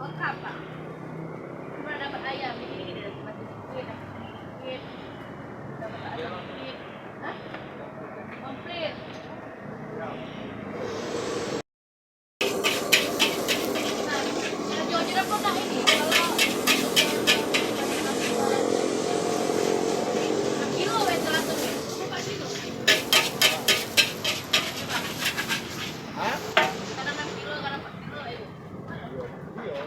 Lengkap, Pak. Cuma dapat ayam ini dapat sedikit, dapat ayam sedikit. Hah? Komplit. Nah, jual jeruk pun tak ini. Kalau kilo itu langsung ya. 4 kilo. Hah? Kadang 6 kilo, kadang 4 kilo itu. Iya.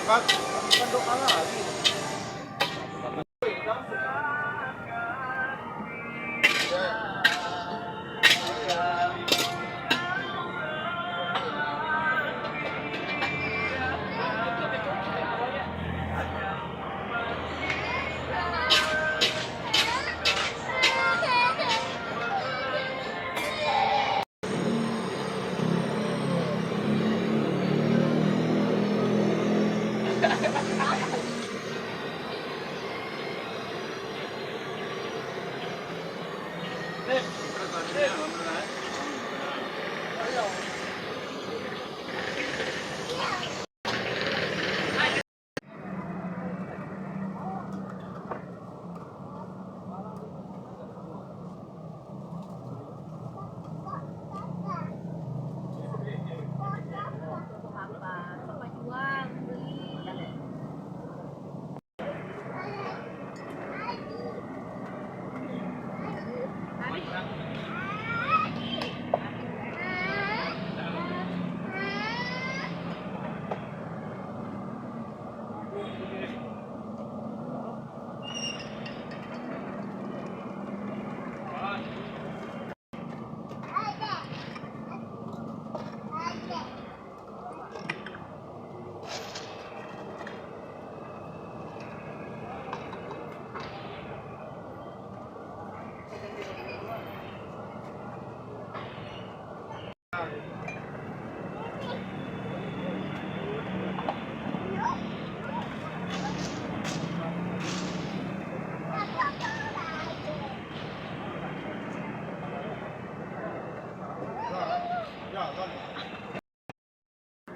Bukan doa lagi.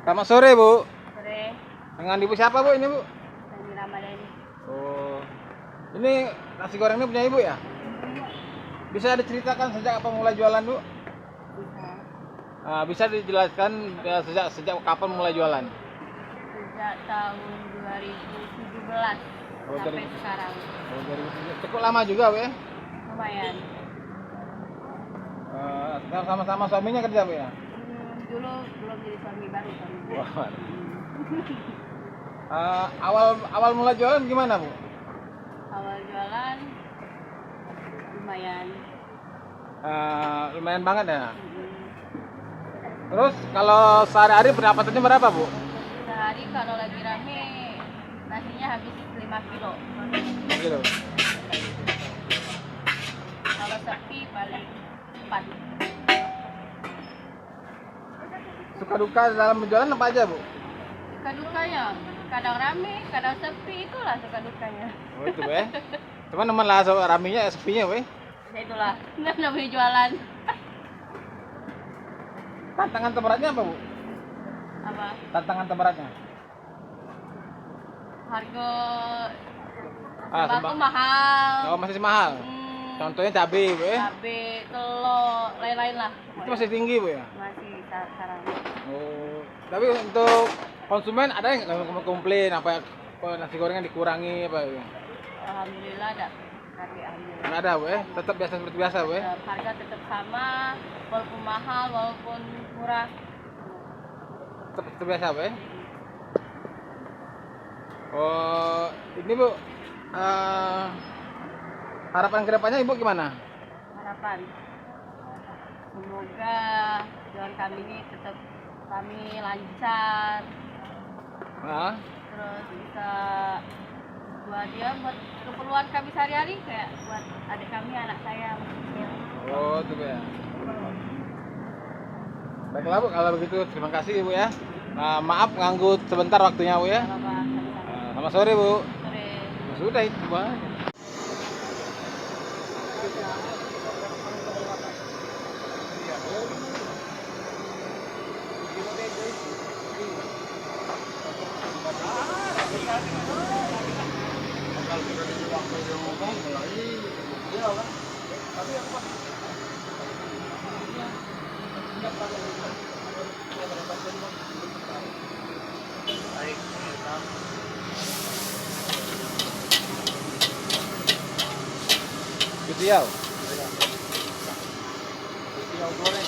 Selamat sore, Bu. Sore, Dengan Ibu siapa, Bu, ini, Bu? Nani Ramadhani. Oh. Ini nasi goreng ini punya Ibu ya? Bisa diceritakan sejak apa mulai jualan, Bu? Bisa. Bisa dijelaskan sejak kapan mulai jualan? Sejak tahun 2017 Oh, sampai sekarang. Oh, cukup lama juga, Bu ya? Lumayan. Sama-sama suaminya kerja, Bu ya? Dulu belum jadi suami baru suami. Wah. Awal mulai jualan gimana, Bu? Awal jualan lumayan. Lumayan banget ya. Terus kalau sehari-hari pendapatannya berapa, Bu? Sehari kalau lagi rame nasinya habis 5 kilo. Gitu. Kalau sepi paling 4. Suka duka dalam berjualan apa aja, Bu? Suka dukanya, kadang rame, kadang sepi, itulah suka dukanya. Oh, itu, Bu ya. Cuman nemen lah ramenya, sepinya, Bu. Ya itulah, namanya jualan. Tantangan terberatnya apa, Bu? Apa? Tantangan terberatnya? Harga sembako sembako mahal. Oh, masih mahal. Contohnya cabai, Bu ya. Cabai, telur, lain-lain lah. Itu masih tinggi, Bu ya? Masih sekarang. Oh, tapi untuk konsumen ada yang nggak komplain apa nasi gorengnya dikurangi apa? Alhamdulillah ada. Tapi alhamdulillah. Nggak ada, Bu. Tetap biasa seperti biasa, Bu. Harga tetap sama, walaupun mahal, walaupun murah. Tetap biasa, Bu. Oh, ini Bu, harapan kedepannya Ibu gimana? Harapan semoga jalan kami ini tetap kami lancar, Nah, terus bisa buat keperluan kami sehari-hari, kayak buat adik kami, anak saya kecil. oh itu Bu ya. Baiklah Bu, kalau begitu terima kasih Ibu ya. Maaf nganggut sebentar waktunya Bu ya. Gak apa-apa, sama-sama. Selamat sore Bu. Sore. Sudah itu Bu. Kutiau. Kutiau goreng.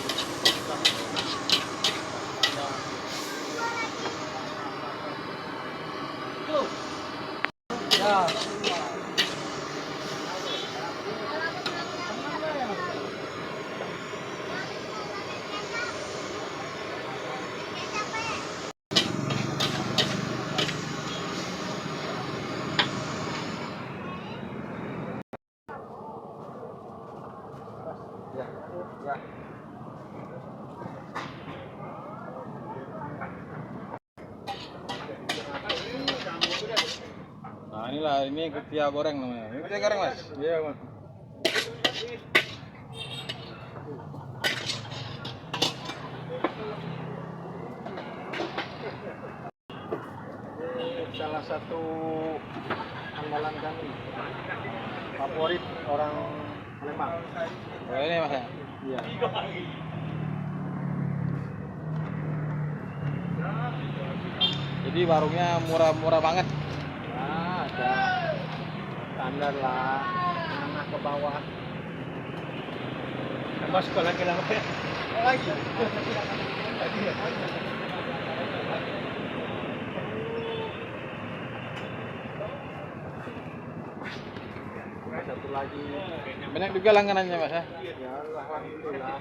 Ya. Ya, ya. Nah inilah, ini ketiak goreng namanya. Ini ketiak goreng Mas? Iya Mas. Ini salah satu andalan kami, favorit orang Palembang. Oh ini Mas ya? Iya. Jadi warungnya murah-murah banget. Nah, ada standar lah, menengah ke bawah. Masuk lagi lah. Lagi. Satu lagi. Banyak juga langganannya Mas ya? Ya, alhamdulillah.